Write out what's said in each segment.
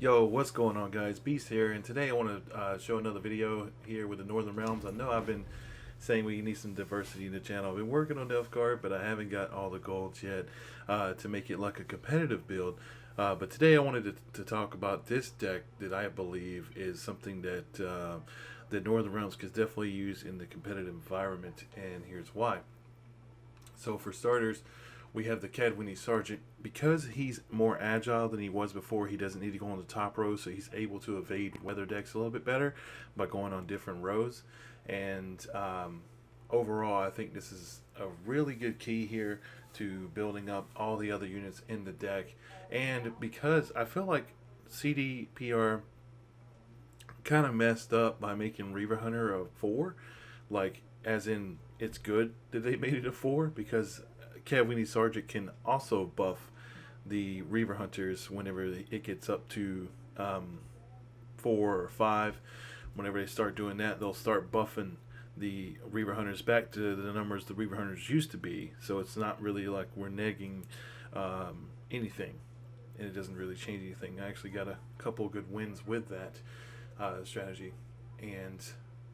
Yo, what's going on, guys? Beast here, and today I want to show another video here with the Northern Realms. I know I've been saying we need some diversity in the channel. I've been working on Nilfgaard, but I haven't got all the golds yet to make it like a competitive build. But today I wanted to talk about this deck that I believe is something that the Northern Realms could definitely use in the competitive environment, and here's why. So for starters, we have the Cadwini Sergeant. Because he's more agile than he was before, he doesn't need to go on the top row, so he's able to evade weather decks a little bit better by going on different rows. And overall, I think this is a really good key here to building up all the other units in the deck. And because I feel like CDPR kind of messed up by making Reaver Hunter a 4, like as in it's good that they made it a 4 because Cadwini Sergeant can also buff the Reaver Hunters whenever it gets up to 4 or 5. Whenever they start doing that, they'll start buffing the Reaver Hunters back to the numbers the Reaver Hunters used to be. So it's not really like we're negging anything, and it doesn't really change anything. I actually got a couple good wins with that strategy. And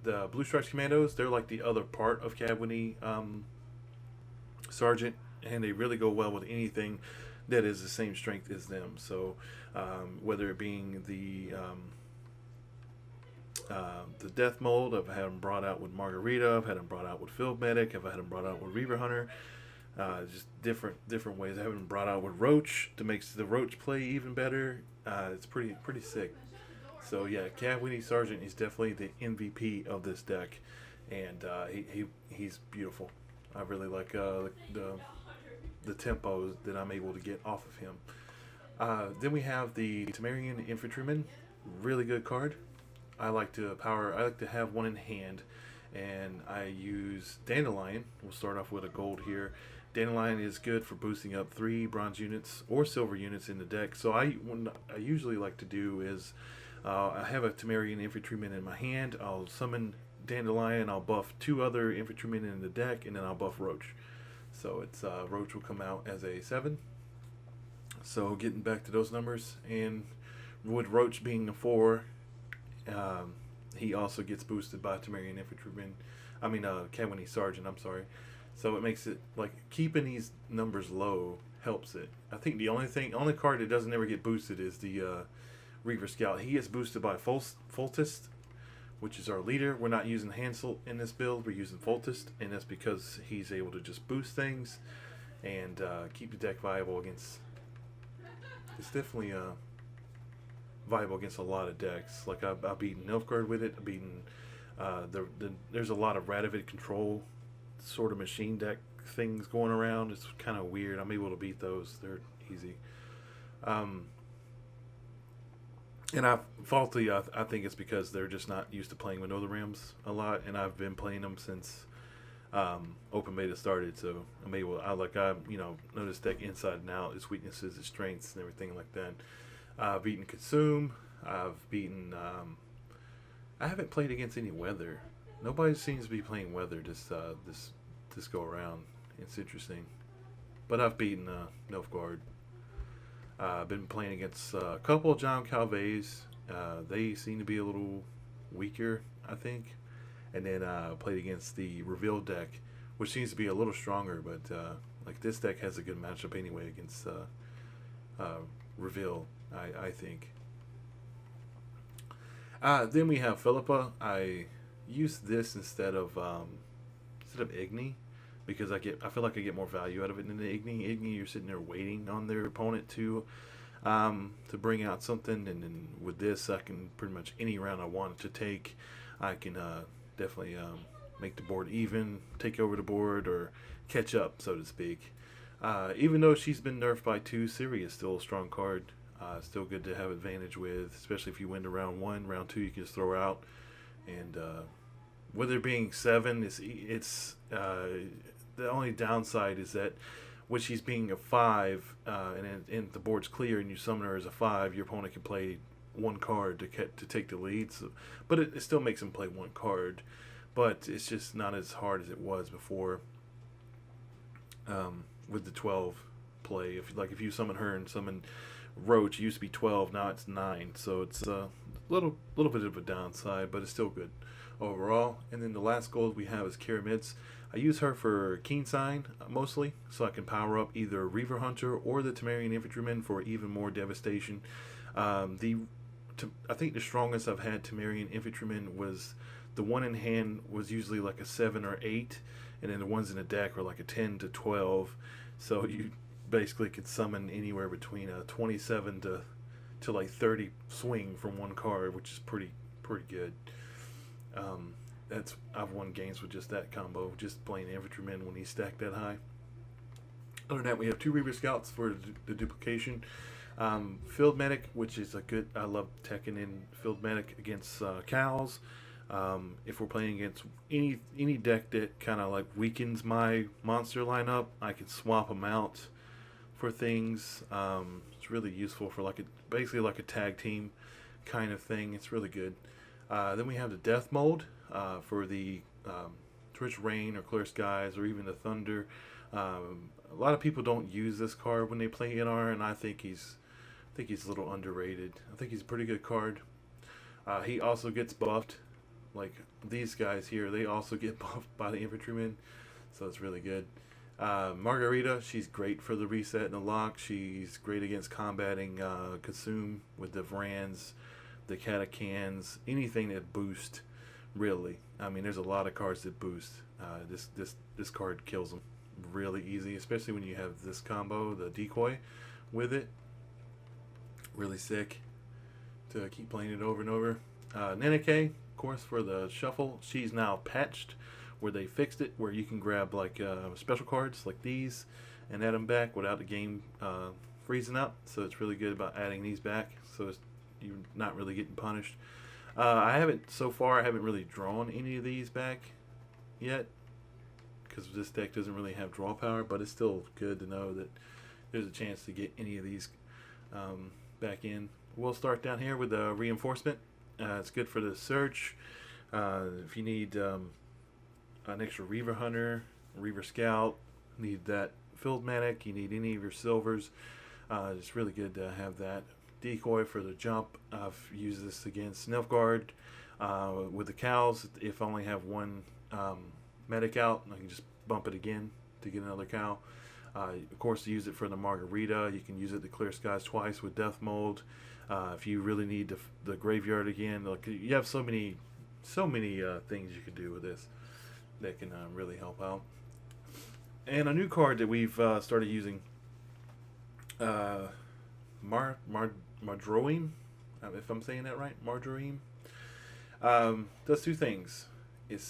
the Blue Strikes Commandos, they're like the other part of Cadwini Sergeant, and they really go well with anything that is the same strength as them. So whether it being the death mold, I've had them brought out with Margarita, I've had them brought out with Field Medic, I've had them brought out with Reaver Hunter, just different ways. I have them brought out with Roach to make the Roach play even better. It's pretty sick. So yeah, Cadwini Sergeant is definitely the MVP of this deck, and he's beautiful. I really like the tempo that I'm able to get off of him. Then we have the Temerian Infantryman, really good card. I like to have one in hand, and I use Dandelion. We'll start off with a gold here. Dandelion is good for boosting up 3 bronze units or silver units in the deck. So what I usually like to do is I have a Temerian Infantryman in my hand. I'll summon Dandelion, I'll buff 2 other infantrymen in the deck, and then I'll buff Roach. So it's Roach will come out as a 7. So getting back to those numbers, and with Roach being a 4, he also gets boosted by Temerian Infantryman. I mean, Cadwini Sergeant, I'm sorry. So it makes it, like, keeping these numbers low helps it. I think the only card that doesn't ever get boosted is the Reaver Scout. He is boosted by Foltest, which is our leader. We're not using Hansel in this build, we're using Foltest, and that's because he's able to just boost things and keep the deck viable against... It's definitely viable against a lot of decks. Like I've beaten Nilfgaard with it, I've beaten... there's a lot of Radovid control sort of machine deck things going around. It's kind of weird. I'm able to beat those. They're easy. And I think it's because they're just not used to playing with Northern Realms a lot, and I've been playing them since open beta started. So I'm able, know this deck inside and out, its weaknesses, its strengths, and everything like that. I've beaten Consume. I've beaten. I haven't played against any weather. Nobody seems to be playing weather this go around. It's interesting, but I've beaten Nilfgaard. I've been playing against a couple of John Calves. They seem to be a little weaker, I think. And then played against the Reveal deck, which seems to be a little stronger. But like this deck has a good matchup anyway against Reveal, I think. Then we have Philippa. I use this instead of Igni, because I feel like I get more value out of it than the Igni. Igni, you're sitting there waiting on their opponent to bring out something, and then with this, I can pretty much any round I want to take, I can definitely make the board even, take over the board, or catch up, so to speak. Even though she's been nerfed by 2, Siri is still a strong card. Still good to have advantage with, especially if you win to round 1. Round 2, you can just throw her out, and with her being 7, it's the only downside is that when she's being a 5 and the board's clear and you summon her as a 5, your opponent can play 1 card to take the lead. So, but it still makes him play 1 card, but it's just not as hard as it was before with the 12 play. If you summon her and summon Roach. It used to be 12, now it's 9. So it's a little bit of a downside, but it's still good overall. And then the last gold we have is Kyramids. I use her for Keen Sign mostly, so I can power up either Reaver Hunter or the Temerian Infantryman for even more devastation. I think the strongest I've had Temerian Infantryman was the one in hand was usually like a 7 or 8, and then the ones in the deck were like a 10 to 12. So you basically could summon anywhere between a 27 to like 30 swing from one card, which is pretty good. I've won games with just that combo, just playing Infantryman when he's stacked that high. Other than that, we have 2 Reaver Scouts for the duplication. Field Medic, which is I love teching in Field Medic against cows. If we're playing against any deck that kind of like weakens my monster lineup, I can swap them out for things. It's really useful for basically like a tag team kind of thing. It's really good. Then we have the Death mode for the Twitch Rain or Clear Skies or even the Thunder. A lot of people don't use this card when they play NR, and I think he's a little underrated. I think he's a pretty good card. He also gets buffed. Like these guys here, they also get buffed by the Infantrymen, so it's really good. Margarita, she's great for the reset and the lock. She's great against combating Consume with the Vrans, the Catacans, anything that boost. Really, I mean, there's a lot of cards that boost. This card kills them really easy, especially when you have this combo, the decoy, with it. Really sick to keep playing it over and over. Neneke, of course, for the shuffle. She's now patched, where they fixed it, where you can grab like special cards like these and add them back without the game freezing up. So it's really good about adding these back, so you're not really getting punished. I haven't really drawn any of these back yet, because this deck doesn't really have draw power, but it's still good to know that there's a chance to get any of these back in. We'll start down here with the reinforcement. It's good for the search. If you need an extra Reaver Hunter, Reaver Scout, need that Field Medic, you need any of your silvers, it's really good to have that. Decoy for the jump. I've used this against Nilfgaard. With the cows, if I only have one medic out, I can just bump it again to get another cow. Of course, use it for the Margarita. You can use it to clear skies twice with Death Mold. If you really need the graveyard again, like you have so many things you can do with this that can really help out. And a new card that we've started using, Mardroim, if I'm saying that right, Mardroim, does 2 things. It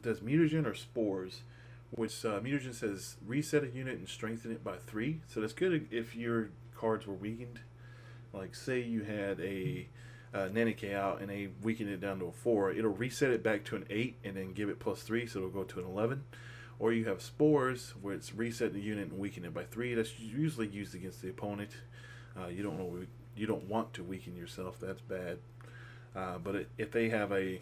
does mutagen or spores, which mutagen says reset a unit and strengthen it by 3. So that's good if your cards were weakened. Like say you had a Neneke out and they weakened it down to a 4, it'll reset it back to an 8 and then give it +3, so it'll go to an 11. Or you have spores, where it's reset the unit and weaken it by 3. That's usually used against the opponent. You don't want to weaken yourself. That's bad. But if they have a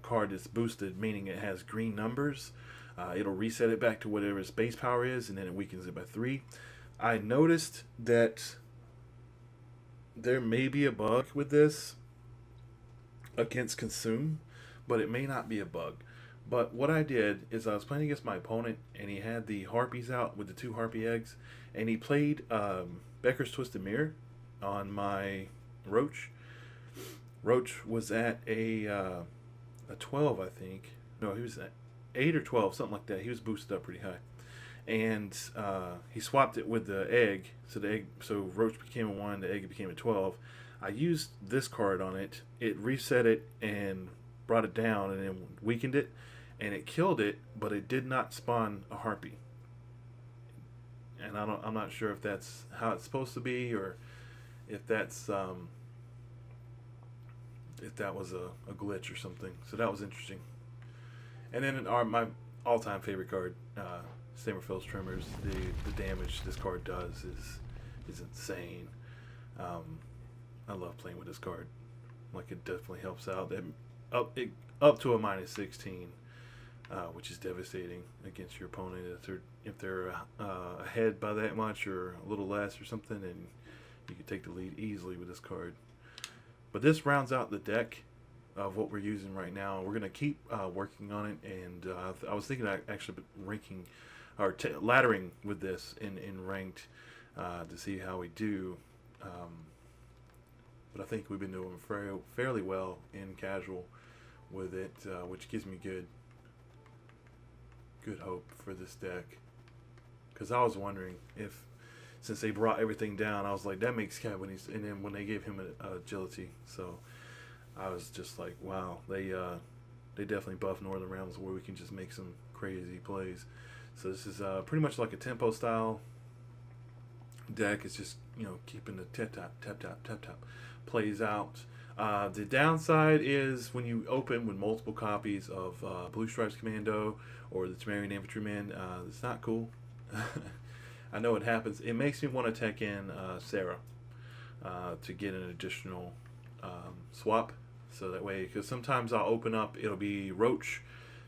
card that's boosted, meaning it has green numbers, it'll reset it back to whatever its base power is, and then it weakens it by 3. I noticed that there may be a bug with this against Consume, but it may not be a bug. But what I did is I was playing against my opponent, and he had the Harpies out with the 2 Harpy eggs, and he played Becker's Twisted Mirror on my Roach. Roach was at a 12, I think. No, he was at 8 or 12, something like that. He was boosted up pretty high. And he swapped it with the egg, so Roach became a 1, the egg became a 12. I used this card on it. It reset it and brought it down, and then weakened it, and it killed it, but it did not spawn a Harpy. And I'm not sure if that's how it's supposed to be, or if that's if that was a glitch or something. So that was interesting. And then my all-time favorite card, Stammerfell's Tremors. The damage this card does is insane. I love playing with this card. Like, it definitely helps out. Up to a -16, which is devastating against your opponent if they're ahead by that much or a little less or something, and You could take the lead easily with this card. But this rounds out the deck of what we're using right now. We're going to keep working on it, and I was thinking actually ranking or laddering with this in ranked to see how we do. But I think we've been doing fairly well in casual with it, which gives me good hope for this deck. Because I was wondering if, since they brought everything down, I was like, that makes Cat and then when they gave him agility, so I was just like, wow, they definitely buff Northern Realms where we can just make some crazy plays. So this is pretty much like a tempo style deck. It's just, you know, keeping the tap tap plays out. The downside is when you open with multiple copies of Blue Stripes Commando or the Temerian Infantryman, it's not cool. I know it happens. It makes me want to tech in Sarah to get an additional swap. So that way, because sometimes I'll open up, it'll be Roach,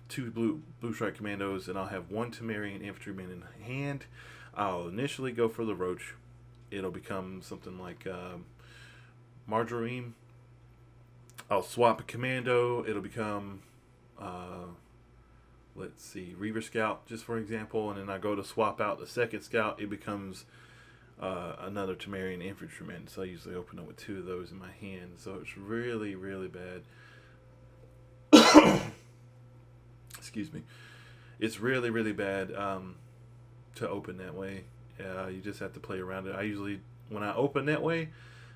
2 Blue Stripe Commandos, and I'll have 1 Temerian Infantryman in hand. I'll initially go for the Roach. It'll become something like Marjorie. I'll swap a Commando. It'll become, let's see, Reaver Scout, just for example. And then I go to swap out the second Scout. It becomes another Temerian Infantryman. So I usually open up with 2 of those in my hand. So it's really, really bad. Excuse me. It's really, really bad to open that way. You just have to play around it. I usually, when I open that way,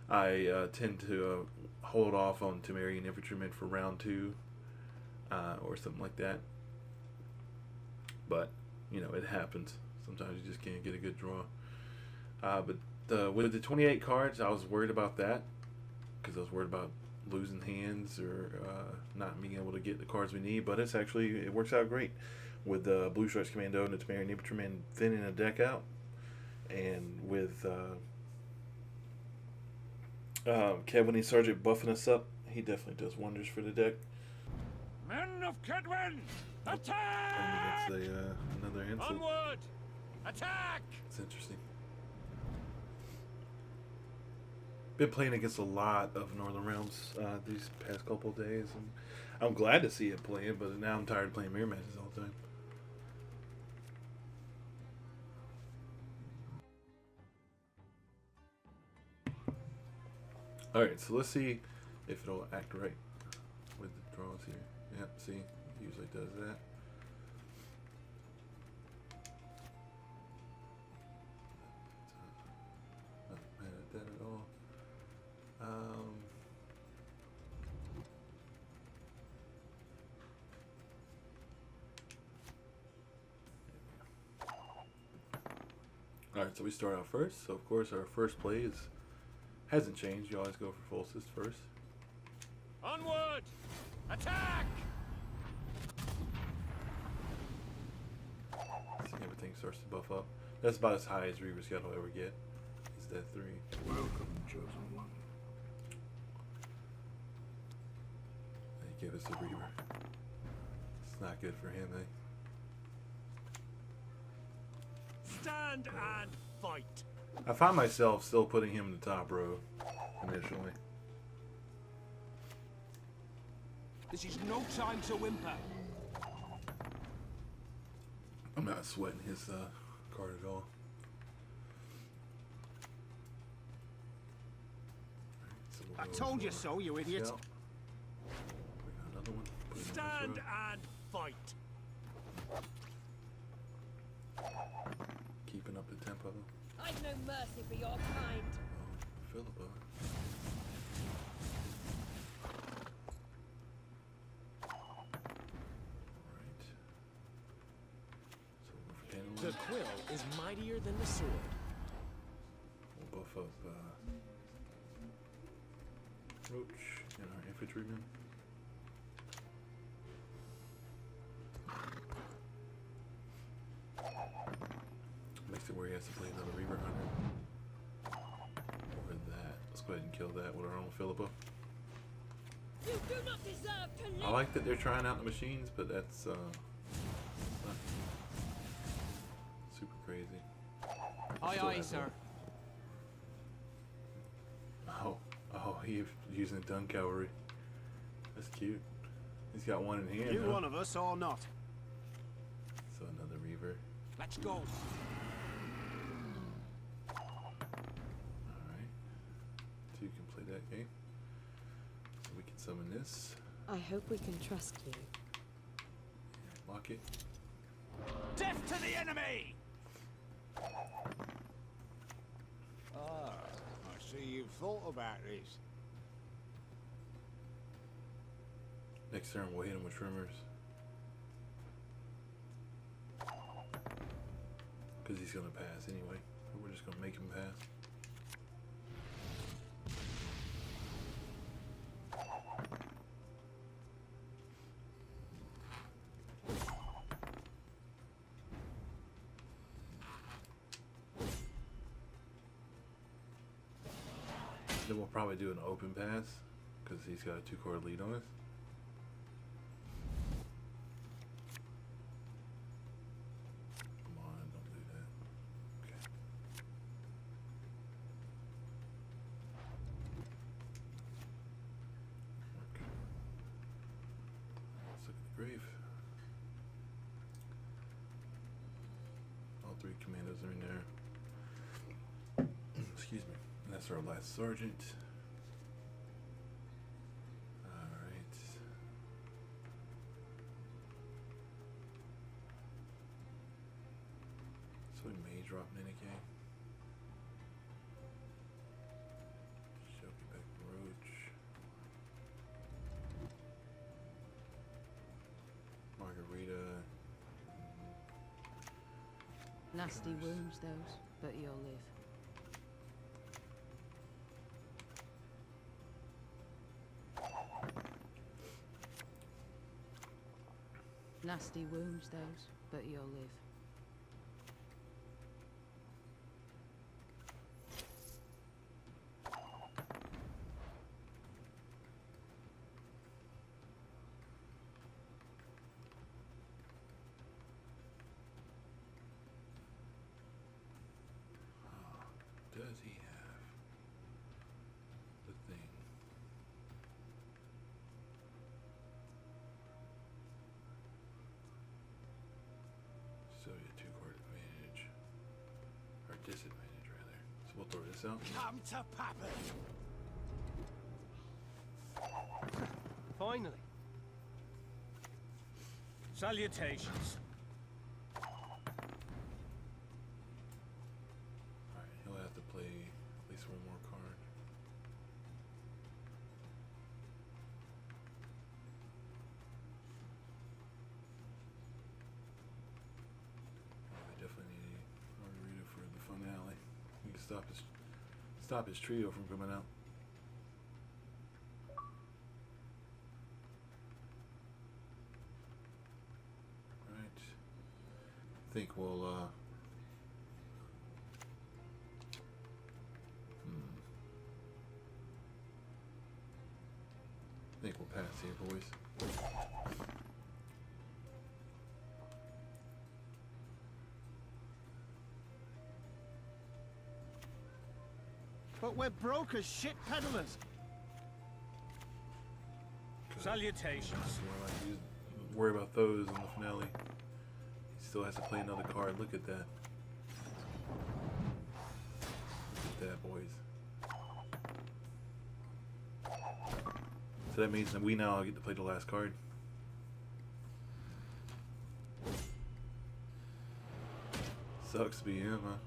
I tend to hold off on Temerian Infantryman for round 2 or something like that. But, you know, it happens. Sometimes you just can't get a good draw. But with the 28 cards, I was worried about that because I was worried about losing hands or not being able to get the cards we need. But it's actually, it works out great with the Blue Stripes Commando and the Temerian Infantryman thinning a deck out. And with Kedwin Sergeant buffing us up, he definitely does wonders for the deck. Men of Kedwin, attack! And it's another insult. Onward! Attack! It's interesting. Been playing against a lot of Northern Realms these past couple of days, and I'm glad to see it playing, but now I'm tired of playing mirror matches all the time. Alright, so let's see if it'll act right with the draws here. Yep, see, it usually does that. Not mad at that at all. Alright, so we start out first. So of course our first play hasn't changed. You always go for full assist first. Onward! Attack! See, everything starts to buff up. That's about as high as Reaver Scout will ever get. Is that 3? Welcome, chosen one. They give us a Reaver. It's not good for him, eh? Stand and fight! I find myself still putting him in the top row initially. This is no time to whimper. I'm not sweating his card at all. Right, so we'll I told you so, you idiot. Scout. We got another one. Put him in Stand this row. and fight. Keeping up the tempo. I've no mercy for your kind. Oh, Philippa. Right. So we're forgetting The quill is mightier than the sword. we'll buff up Roach and our infantryman. Makes it where he has to play another Reaver Hunter. Or that. Let's go ahead and kill that with our own Philippa. You do not deserve to live. I like that they're trying out the machines, but that's not super crazy. Aye, Still aye, have sir. Oh, he's using a dun cavalry. That's cute. He's got one in hand. You huh? one of us or not? So another Reaver. Let's go. Alright. So you can play that game. So we can summon this. I hope we can trust you. Lock it. Death to the enemy! Ah, I see you've thought about this. Next turn we'll hit him with Tremors. Because he's going to pass anyway. We're just going to make him pass. Then we'll probably do an open pass because he's got a 2-card lead on us. Come on, don't do that. Okay. Okay. Let's look at the grave. All 3 commandos are in there. Excuse me. And that's our last sergeant. Alright. So we may drop Ninique. Shelby back Roach. Margarita. Nasty wounds, those, but you'll live. Nasty wounds, those, but you'll live. Does he have the thing? So you 2-card advantage. Or disadvantage rather. So we'll throw this out. Come to Papa! Finally. Salutations. Alright, he'll have to play at least one more card. We definitely need Margarita for the finale. We can stop his trio from coming out. Alright. I think we'll I think we'll pass here, boys. But we're broke as shit peddlers. Salutations. Worry about those in the finale. He still has to play another card. Look at that. Look at that, boys. So that means that we now get to play the last card. Sucks to be him, huh?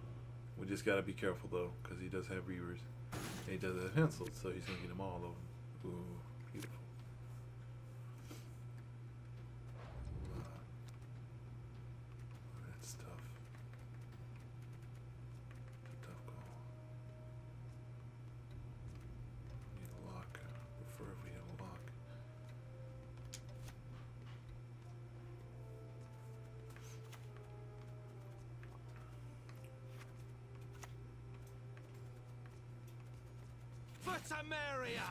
We just gotta be careful though, because he does have Reavers. And he does have pencils, so he's gonna get them all of them. Ooh, beautiful. That's tough. It's a tough call. Need a lock. Prefer if we had a lock. For Samaria!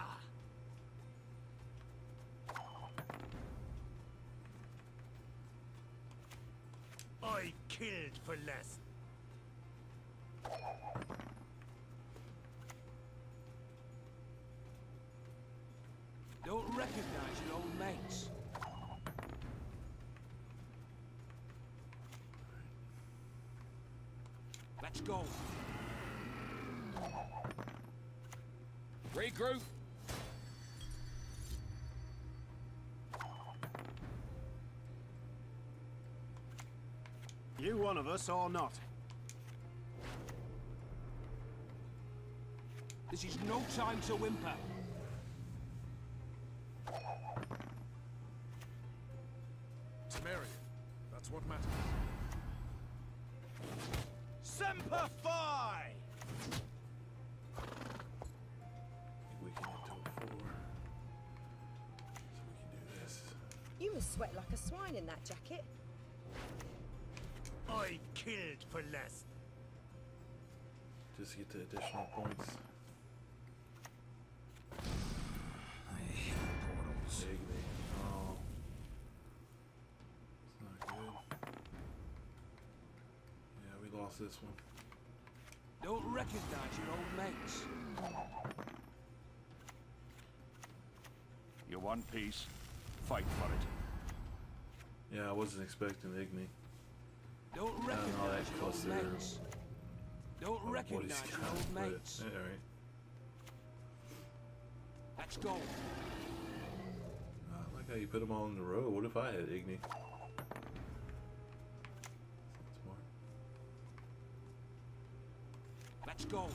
I killed for less. Don't recognize your old mates. Let's go. Regroup. You one of us or not? This is no time to whimper. Temerian. That's what matters. Semper Fi! We can get to a 4. So we can do this. You must sweat like a swine in that jacket. I killed for less. Just to get to additional points. I hate portals. Big thing. Oh. It's not good. Yeah, we lost this one. Don't recognize your old mates. You want peace? Fight for it. Yeah, I wasn't expecting Igni. Don't I don't know recognize that your close old to their mates. Don't what recognize he's your got, old but, mates. yeah, alright. Let's go. I like how you put them all in a row. What if I had Igni? That's smart. Let's go.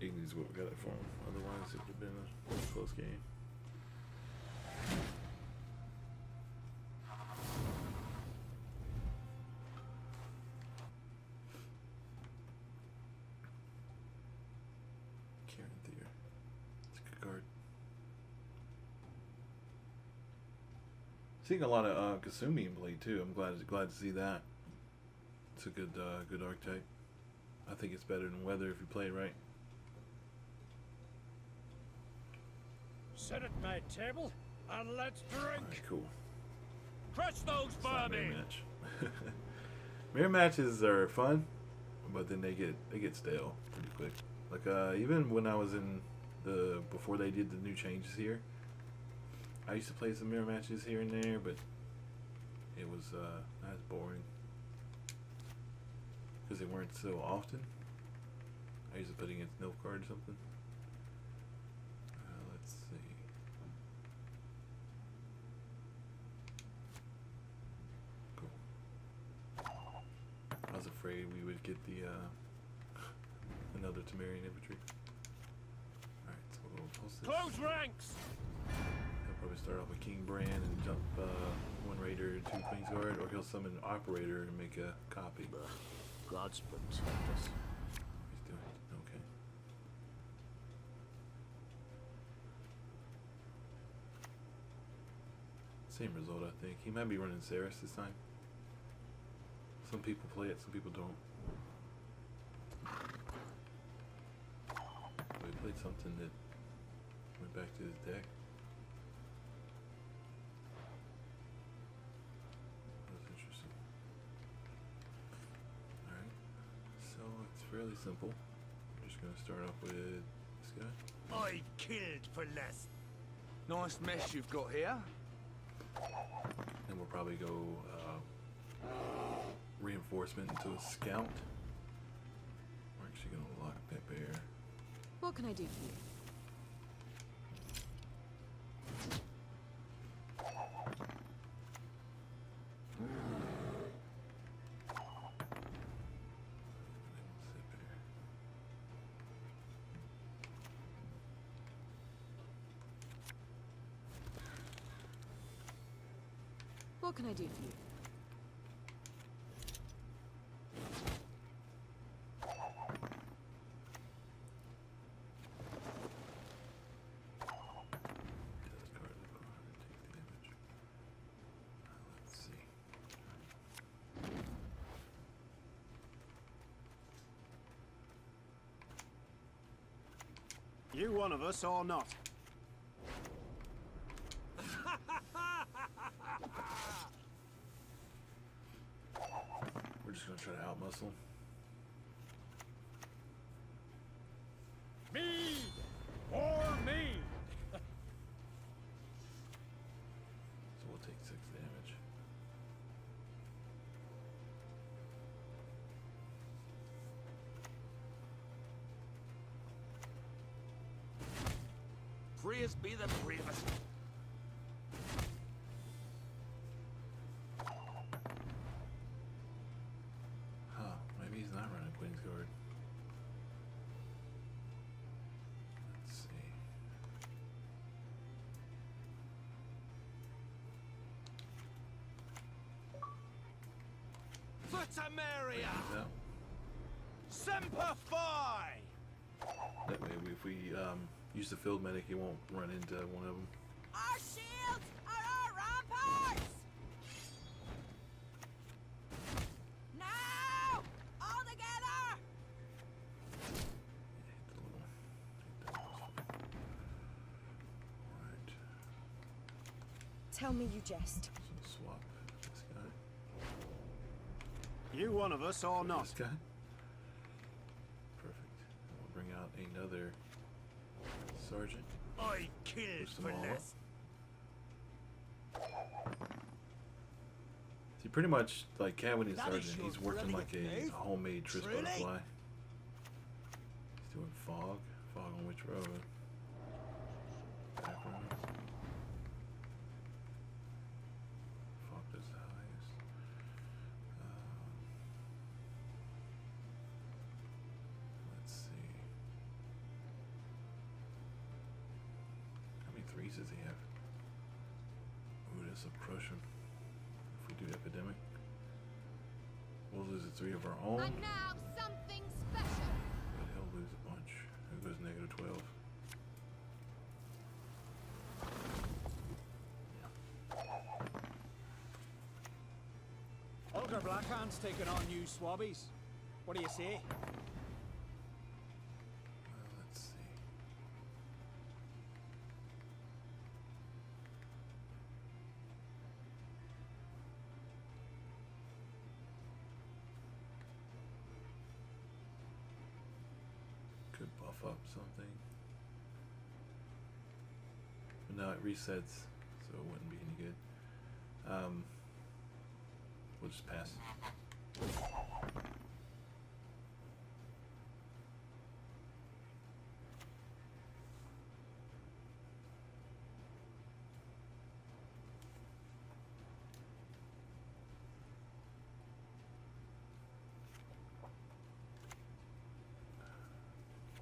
Igni's what got it for him. Otherwise, it would have been a close game. Karen Thier. It's a good card. Seeing a lot of Kasumi in play too. I'm glad to see that. It's a good good archetype. I think it's better than Weather if you play it right. Sit at my table and let's drink. Alright, cool. Crush those It's not a mirror vermin. match. Mirror matches are fun, but then they get stale pretty quick. Like even when I was in before they did the new changes here, I used to play some mirror matches here and there, but it was not as boring because they weren't so often. I used to put against Nilfgaard or something. Let's see. Cool. I was afraid we would get the another Temerian infantry. Alright, so we'll post this. Close ranks. He'll probably start off with King Bran and jump 1 Raider and 2 Queensguard, or he'll summon an Operator and make a copy. Gods protect us. He's doing it. Okay. Same result, I think. He might be running Saris this time. Some people play it, some people don't. But he played something that went back to his deck. That was interesting. Alright. So it's fairly simple. I'm just gonna start off with this guy. I killed for less. Nice mess you've got here. And we'll probably go reinforcement into a scout. We're actually gonna lock that bear. What can I do for you? What can I do for you? Discard the card and take the image. Let's see. You one of us or not? We're just gonna try to outmuscle. Praise be the bravest. Huh, maybe he's not running Queen's Guard. Let's see. For Temeria! No. Semper Fi! That way, if we use the field medic, he won't run into one of them. Our shields are our ramparts! Now! All together! Alright, Tell me you jest. so swap this guy. You one of us or not? This guy. Perfect. We'll bring out another sergeant. I killed Boost them for all up. less. See, pretty much like Cabinet That is Sergeant, your he's working like brilliant a move. homemade Tris Truly. butterfly. He's doing fog. Fog on which road? Back road. Fog does the highest. Let's see. How many threes does he have? Ooh, this will crush him. If we do Epidemic, we'll lose the 3 of our own, And now something special! but he'll lose a bunch. Who goes negative 12? Older Blackhand's taking on new swabbies. What do you say? Let's see. Could buff up something. But now it resets, so it wouldn't be any good. We'll just pass.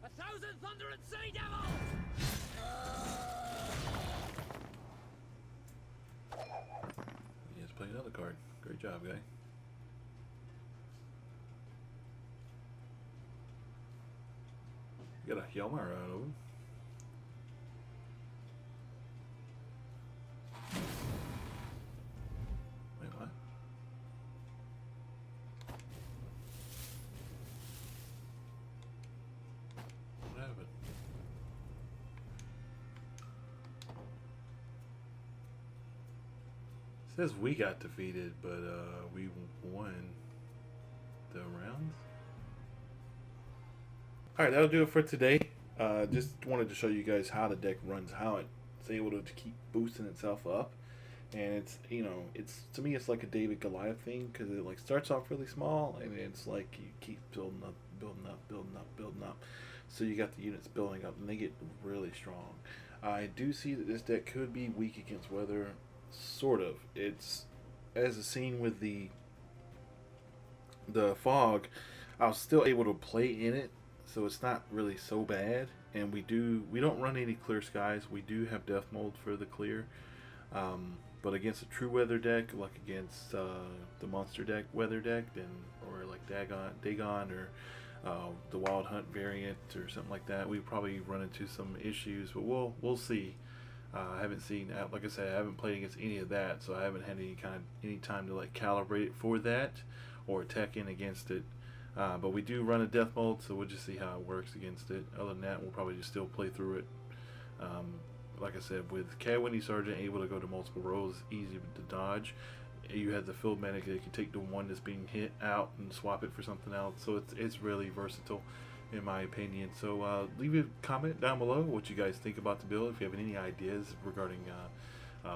A thousand thunder and sea devils! He has to play another card. Great job, guy. You got a Hjalmar out of him. Wait, what? What happened? Says we got defeated, but we won the rounds. Alright, that'll do it for today. Just wanted to show you guys how the deck runs, how it's able to keep boosting itself up. And it's, you know, it's, to me, it's like a David Goliath thing, because it like starts off really small, and it's like you keep building up, building up, building up, building up. So you got the units building up, and they get really strong. I do see that this deck could be weak against weather, sort of. It's, as a scene with the fog, I was still able to play in it, so it's not really so bad. And we don't run any clear skies. We do have death mold for the clear, but against a true weather deck, like against the monster deck weather deck, then, or like Dagon or the Wild Hunt variant or something like that, we probably run into some issues. But we'll see. I haven't seen, like I said, I haven't played against any of that, so I haven't had any time to like calibrate it for that or tech in against it. But we do run a death mold, so we'll just see how it works against it. Other than that, we'll probably just still play through it. Like I said, with Cadwinny Sergeant able to go to multiple rows, easy to dodge. You have the field medic that can take the one that's being hit out and swap it for something else. So it's really versatile, in my opinion. So leave a comment down below what you guys think about the build. If you have any ideas regarding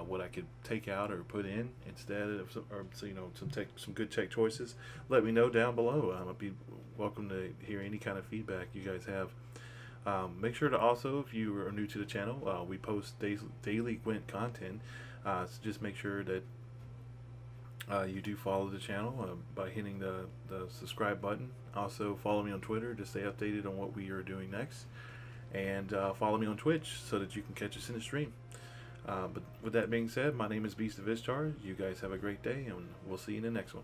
what I could take out or put in instead of some good tech choices, let me know down below. I'd be welcome to hear any kind of feedback you guys have. Make sure to also, if you are new to the channel, we post daily Gwent content. So just make sure that you do follow the channel by hitting the subscribe button. Also follow me on Twitter to stay updated on what we are doing next. And follow me on Twitch so that you can catch us in the stream. But with that being said, my name is Beast of Ishtar. You guys have a great day, and we'll see you in the next one.